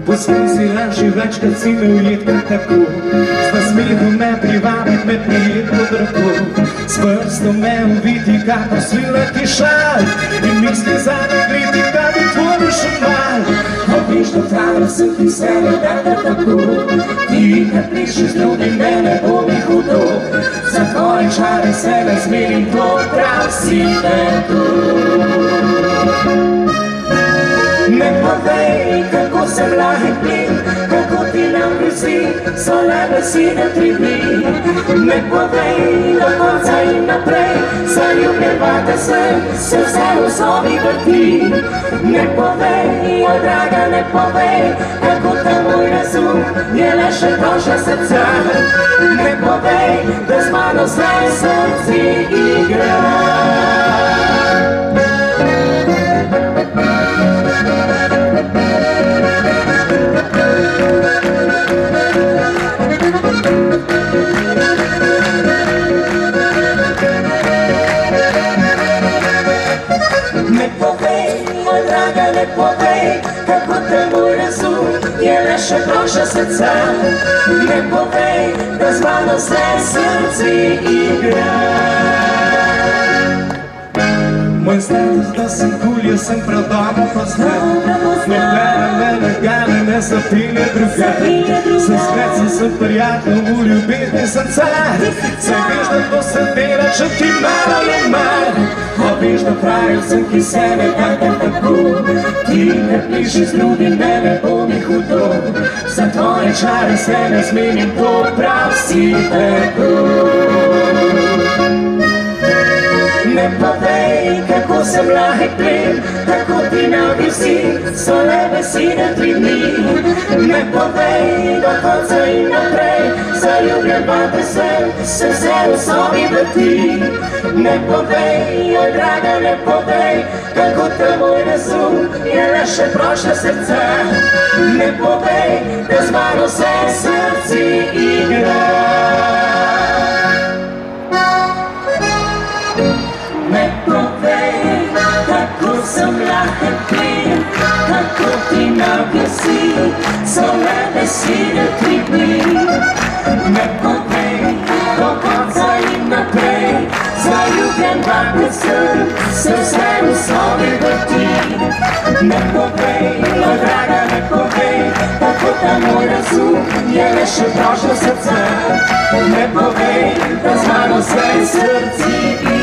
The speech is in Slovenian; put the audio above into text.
Poskusiram že večkrat si me ujeti kar tako, z nasmehom me privabiti, me prijeti pod roko, s prstom me uviti kakor svilnati šal in misli zanegliti, da bi tvoril še mal. A veš, da trajal sem ti se ne da tako, ti kad plišiš z drugim, mene bo mi hudo, za tvoje čare se ne zmerim, to prav si me tu. Ne povej, kako sem lahek plin, kako ti nam grezi, so le besede 3 dni. Ne povej, do konca in naprej, zaljubljevate se vse v sobi vrti. Ne povej, o draga, ne povej, kako ta moj razum je le še prošla srca. Ne povej, da z mano zdaj srci igra. Ne povej, moj draga, ne povej, kako te moj razum je le še prošla srca. Ne povej, da z mano zdaj srci igra. Moj status, da sem cool, jaz sem prav dobro poznal. Nobena ne nagane, ne zapine druga. Za srcem sem prijatelj, v ljubezni sem car. Saj veš, da to se dela, če ti malo je mar. A veš, da pravil sem, ki se ne da tako, ti ne pliši z drugim, mene bo mi hudo, za tvoje čare se ne zmenim, to prav si tako. Ne povej, kako sem lahek plin, kako ti nagrezi, so le besede 3 dni. Ne povej, do konca in naprej, zaljubljevate se vse v sobi vrti. Ne povej, oj draga, ne povej, kako te moj razum je le še prošla srca. Ne povej, da z mano se srci igra. Ne povej, kako sem lahek plin, kako ti nagrezi, so le besede 3 dni. Ne povej, do konca in naprej, zaljubljen vate sem, se vse v sobi vrti. Ne povej, o draga, ne povej, kako ta moj razum je le še prošla srca. Ne povej, da z mano se srci igra.